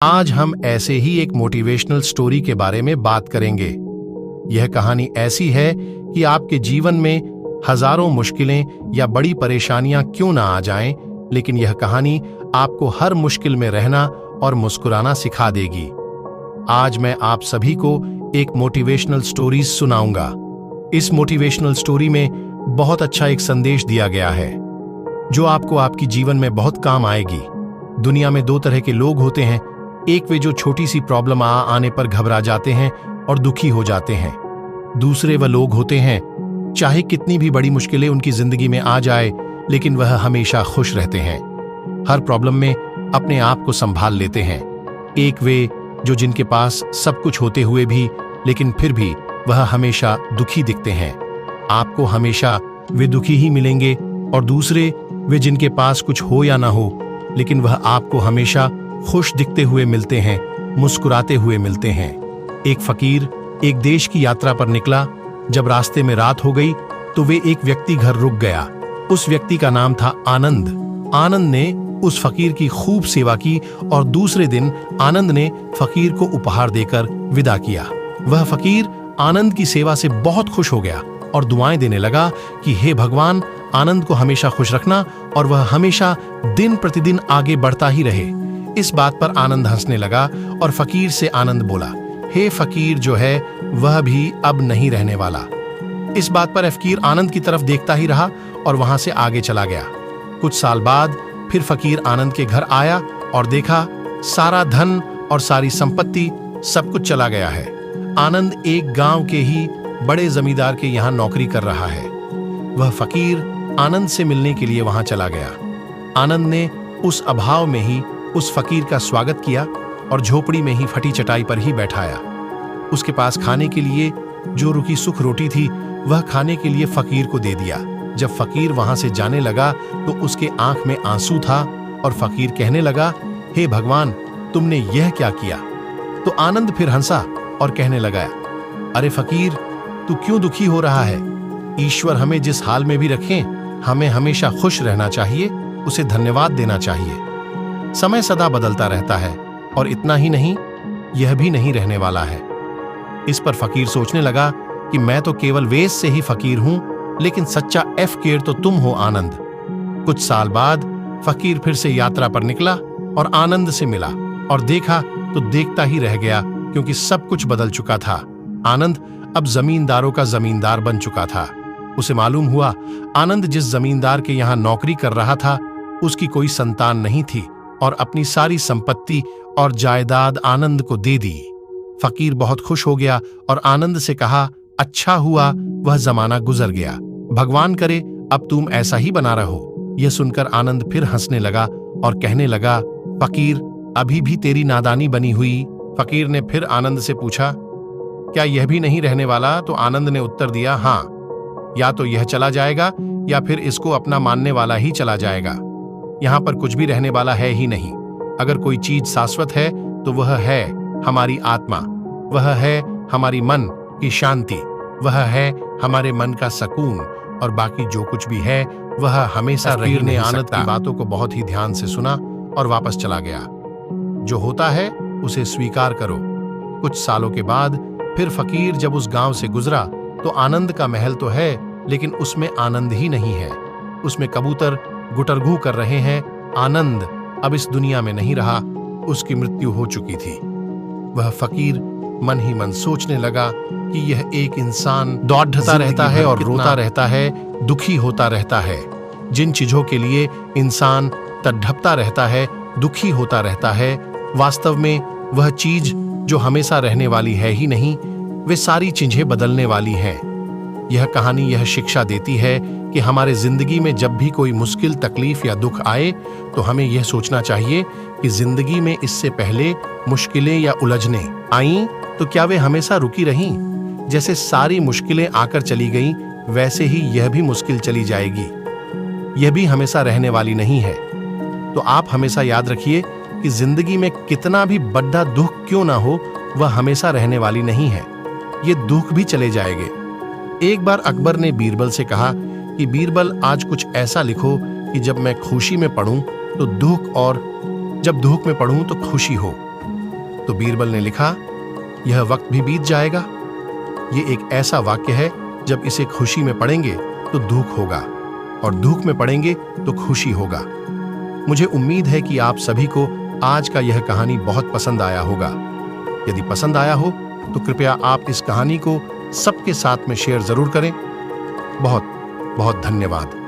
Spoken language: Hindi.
आज हम ऐसे ही एक मोटिवेशनल स्टोरी के बारे में बात करेंगे। यह कहानी ऐसी है कि आपके जीवन में हजारों मुश्किलें या बड़ी परेशानियां क्यों ना आ जाएं, लेकिन यह कहानी आपको हर मुश्किल में रहना और मुस्कुराना सिखा देगी। आज मैं आप सभी को एक मोटिवेशनल स्टोरी सुनाऊंगा। इस मोटिवेशनल स्टोरी में बहुत अच्छा एक संदेश दिया गया है जो आपको आपकी जीवन में बहुत काम आएगी। दुनिया में दो तरह के लोग होते हैं, एक वे जो छोटी सी प्रॉब्लम आने पर घबरा जाते हैं और दुखी हो जाते हैं। दूसरे वह लोग होते हैं चाहे कितनी भी बड़ी मुश्किलें उनकी जिंदगी में आ जाए, लेकिन वह हमेशा खुश रहते हैं, हर प्रॉब्लम में अपने आप को संभाल लेते हैं। एक वे जो जिनके पास सब कुछ होते हुए भी लेकिन फिर भी वह हमेशा दुखी दिखते हैं, आपको हमेशा वे दुखी ही मिलेंगे। और दूसरे वे जिनके पास कुछ हो या ना हो, लेकिन वह आपको हमेशा खुश दिखते हुए मिलते हैं, मुस्कुराते हुए मिलते हैं। एक फकीर एक देश की यात्रा पर निकला। जब रास्ते में रात हो गई तो वे एक व्यक्ति घर रुक गया। उस व्यक्ति का नाम था आनंद। आनंद ने उस फकीर की खूब सेवा की और दूसरे दिन आनंद ने फकीर को उपहार देकर विदा किया। वह फकीर आनंद की सेवा से बहुत खुश हो गया और दुआएं देने लगा कि हे भगवान, आनंद को हमेशा खुश रखना और वह हमेशा दिन प्रतिदिन आगे बढ़ता ही रहे। इस बात पर आनंद हंसने लगा और फकीर से आनंद बोला, हे फकीर जो है वह भी अब नहीं रहने वाला। इस बात पर फकीर आनंद की तरफ देखता ही रहा और वहां से आगे चला गया। कुछ साल बाद फिर फकीर आनंद के घर आया और देखा सारा धन और सारी संपत्ति सब कुछ चला गया है। आनंद एक गांव के ही बड़े जमींदार के यहाँ नौकरी कर रहा है। वह फकीर आनंद से मिलने के लिए वहां चला गया। आनंद ने उस अभाव में ही उस फकीर का स्वागत किया और झोपड़ी में ही फटी चटाई पर ही बैठाया। उसके पास खाने के लिए जो रुकी सूख रोटी थी वह खाने के लिए फकीर को दे दिया। जब फकीर वहां से जाने लगा तो उसके आंख में आंसू था और फकीर कहने लगा, हे भगवान, तुमने यह क्या किया? तो आनंद फिर हंसा और कहने लगा, अरे फकीर, तू क्यों दुखी हो रहा है? ईश्वर हमें जिस हाल में भी रखें, हमें हमेशा खुश रहना चाहिए, उसे धन्यवाद देना चाहिए। समय सदा बदलता रहता है और इतना ही नहीं, यह भी नहीं रहने वाला है। इस पर फकीर सोचने लगा कि मैं तो केवल वेश से ही फकीर हूं, लेकिन सच्चा फकीर तो तुम हो आनंद। कुछ साल बाद फकीर फिर से यात्रा पर निकला और आनंद से मिला और देखा तो देखता ही रह गया, क्योंकि सब कुछ बदल चुका था। आनंद अब जमींदारों का जमींदार बन चुका था। उसे मालूम हुआ आनंद जिस जमींदार के यहाँ नौकरी कर रहा था उसकी कोई संतान नहीं थी और अपनी सारी संपत्ति और जायदाद आनंद को दे दी। फकीर बहुत खुश हो गया और आनंद से कहा, अच्छा हुआ वह जमाना गुजर गया, भगवान करे अब तुम ऐसा ही बना रहो। यह सुनकर आनंद फिर हंसने लगा और कहने लगा, फकीर, अभी भी तेरी नादानी बनी हुई। फकीर ने फिर आनंद से पूछा, क्या यह भी नहीं रहने वाला? तो आनंद ने उत्तर दिया, हाँ, या तो यह चला जाएगा या फिर इसको अपना मानने वाला ही चला जाएगा। यहाँ पर कुछ भी रहने वाला है ही नहीं। अगर कोई चीज शाश्वत है तो वह है हमारी आत्मा, वह है हमारी मन की शांति, वह है हमारे मन का सुकून, और बाकी जो कुछ भी है वह हमेशा रह नहीं सकता। आनंद की बातों को बहुत ही ध्यान से सुना और वापस चला गया। जो होता है उसे स्वीकार करो। कुछ सालों के बाद फिर फकीर जब उस गांव से गुजरा तो आनंद का महल तो है, लेकिन उसमें आनंद ही नहीं है। उसमें कबूतर गुटरगू कर रहे हैं। आनंद अब इस दुनिया में नहीं रहा, उसकी मृत्यु हो चुकी थी। वह फकीर मन ही मन सोचने लगा कि यह एक इंसान दौड़ता रहता है और रोता रहता है, दुखी होता रहता है। जिन चीजों के लिए इंसान तड़पता रहता है, दुखी होता रहता है, वास्तव में वह चीज जो हमेशा रहने वाली है ही नहीं, वे सारी चीजें बदलने वाली हैं। यह कहानी यह शिक्षा देती है कि हमारे जिंदगी में जब भी कोई मुश्किल, तकलीफ या दुख आए तो हमें यह सोचना चाहिए कि जिंदगी में इससे पहले मुश्किलें या उलझनें आईं तो क्या वे हमेशा रुकी रहीं? जैसे सारी मुश्किलें आकर चली गईं, वैसे ही यह भी मुश्किल चली जाएगी। यह भी हमेशा रहने वाली नहीं है। तो आप हमेशा याद रखिए कि जिंदगी में कितना भी बड़ा दुख क्यों ना हो, वह हमेशा रहने वाली नहीं है। ये दुख भी चले जाएंगे। एक बार अकबर ने बीरबल से कहा कि बीरबल, आज कुछ ऐसा लिखो कि जब मैं खुशी में पढ़ूं तो दुख और जब दुख में पढ़ूं तो खुशी हो। तो बीरबल ने लिखा, यह वक्त भी बीत जाएगा। ये एक ऐसा वाक्य है, जब इसे खुशी में पढ़ेंगे तो दुख होगा और दुख में पढ़ेंगे तो खुशी होगा। मुझे उम्मीद है कि आप सभी को आज का यह कहानी बहुत पसंद आया होगा। यदि पसंद आया हो तो कृपया आप इस कहानी को सबके साथ में शेयर जरूर करें। बहुत बहुत धन्यवाद।